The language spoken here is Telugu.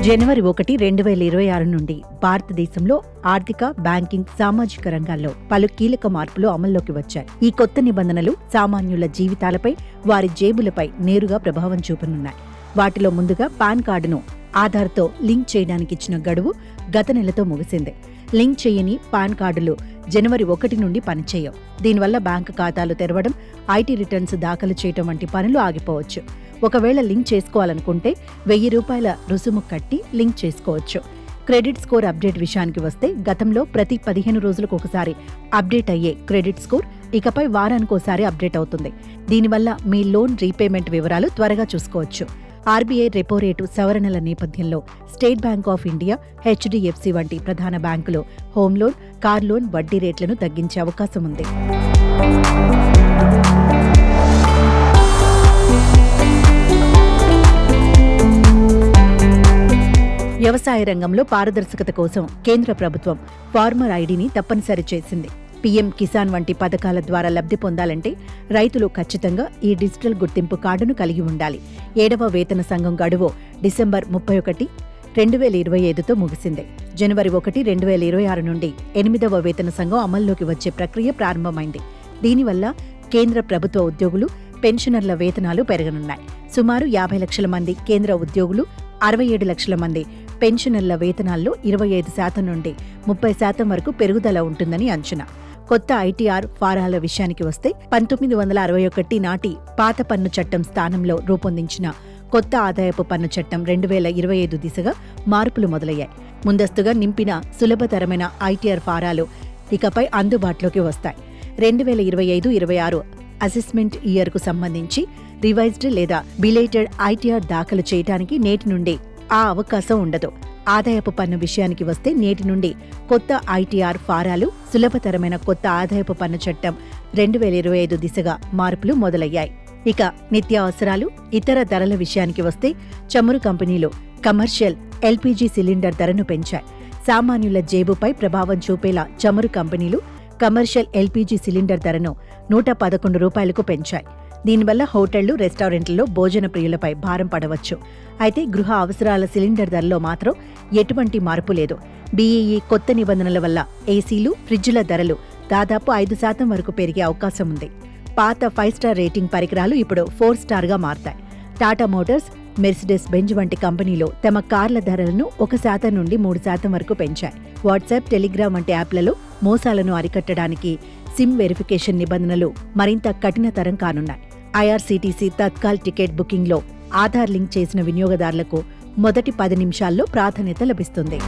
జనవరి 1, 2026 నుండి భారతదేశంలో ఆర్థిక, బ్యాంకింగ్, సామాజిక రంగాల్లో పలు కీలక మార్పులు అమల్లోకి వచ్చాయి. ఈ కొత్త నిబంధనలు సామాన్యుల జీవితాలపై, వారి జేబులపై నేరుగా ప్రభావం చూపనున్నాయి. వాటిలో ముందుగా పాన్ కార్డును ఆధార్తో లింక్ చేయడానికి ఇచ్చిన గడువు గత నెలతో ముగిసింది. లింక్ చేయని పాన్ కార్డులు జనవరి 1 నుండి పనిచేయవు. దీనివల్ల బ్యాంకు ఖాతాలు తెరవడం, ఐటీ రిటర్న్స్ దాఖలు చేయడం వంటి పనులు ఆగిపోవచ్చు. ఒకవేళ లింక్ చేసుకోవాలనుకుంటే ₹1000 రుసుము కట్టి లింక్ చేసుకోవచ్చు. క్రెడిట్ స్కోర్ అప్డేట్ విషయానికి వస్తే గతంలో ప్రతి 15 రోజులకు ఒకసారి అప్డేట్ అయ్యే క్రెడిట్ స్కోర్ ఇకపై వారానికోసారి అప్డేట్ అవుతుంది. దీనివల్ల మీ లోన్ రీపేమెంట్ వివరాలు త్వరగా చూసుకోవచ్చు. ఆర్బీఐ రెపో రేటు సవరణల నేపథ్యంలో state bank of India, HDFC వంటి ప్రధాన బ్యాంకులు హోమ్ లోన్, కార్ లోన్ వడ్డీ రేట్లను తగ్గించే అవకాశం ఉంది. వ్యవసాయ రంగంలో పారదర్శకత కోసం కేంద్ర ప్రభుత్వం ఫార్మర్ ఐడిని తప్పనిసరి చేసింది. పీఎం కిసాన్ వంటి పథకాల ద్వారా లబ్ధి పొందాలంటే రైతులు ఖచ్చితంగా ఈ డిజిటల్ గుర్తింపు కార్డును కలిగి ఉండాలి. 7వ వేతన సంఘం గడువు డిసెంబర్ 31, 2025తో ముగిసింది. జనవరి 1, 2026 నుండి 8వ వేతన సంఘం అమల్లోకి వచ్చే ప్రక్రియ ప్రారంభమైంది. దీనివల్ల కేంద్ర ప్రభుత్వ ఉద్యోగులు, పెన్షనర్ల వేతనాలు పెరగనున్నాయి. సుమారు 50 లక్షల మంది కేంద్ర ఉద్యోగులు, 67 లక్షల మంది పెన్షనర్ల వేతనాల్లో 25% నుండి 30% వరకు పెరుగుదల ఉంటుందని అంచనా. కొత్త ఐటీఆర్ ఫారాల విషయానికి వస్తే 1961 నాటి పాత పన్ను చట్టం స్థానంలో రూపొందించిన కొత్త ఆదాయపు పన్ను చట్టం 2025 దిశగా మార్పులు మొదలయ్యాయి. ముందస్తుగా నింపిన సులభతరమైన ఐటీఆర్ ఫారాలు ఇకపై అందుబాటులోకి వస్తాయి. 2025-26 అసెస్మెంట్ ఇయర్కు సంబంధించి రివైజ్డ్ లేదా బిలేటెడ్ ఐటీఆర్ దాఖలు చేయడానికి నేటి నుండి ఆ అవకాశం ఉండదు. ఆదాయపు పన్ను విషయానికి వస్తే నేటి నుండి కొత్త ఐటీఆర్ ఫారాలు, సులభతరమైన కొత్త ఆదాయపు పన్ను చట్టం 2025 దిశగా మార్పులు మొదలయ్యాయి. ఇక నిత్యావసరాలు, ఇతర ధరల విషయానికి వస్తే చమురు కంపెనీలు కమర్షియల్ ఎల్పీజీ సిలిండర్ ధరను పెంచాయి. సామాన్యుల జేబుపై ప్రభావం చూపేలా చమురు కంపెనీలు కమర్షియల్ ఎల్పీజీ సిలిండర్ ధరను ₹111 పెంచాయి. దీనివల్ల హోటళ్లు, రెస్టారెంట్లలో భోజన ప్రియులపై భారం పడవచ్చు. అయితే గృహ అవసరాల సిలిండర్ ధరలో మాత్రం ఎటువంటి మార్పు లేదు. బీఈఈ కొత్త నిబంధనల వల్ల ఏసీలు, ఫ్రిడ్జ్ల ధరలు దాదాపు 5% వరకు పెరిగే అవకాశం ఉంది. పాత 5 స్టార్ రేటింగ్ పరికరాలు ఇప్పుడు 4 స్టార్గా మారతాయి. టాటా మోటార్స్, మెర్సిడెస్ బెంజ్ వంటి కంపెనీలు తమ కార్ల ధరలను 1% నుండి 3% వరకు పెంచాయి. వాట్సాప్, టెలిగ్రామ్ వంటి యాప్లలో మోసాలను అరికట్టడానికి సిమ్ వెరిఫికేషన్ నిబంధనలు మరింత కఠినతరం కానున్నాయి. ఐఆర్సీటీసీ తత్కాల్ టికెట్ బుకింగ్లో ఆధార్ లింక్ చేసిన వినియోగదారులకు మొదటి 10 నిమిషాల్లో ప్రాధాన్యత లభిస్తుంది.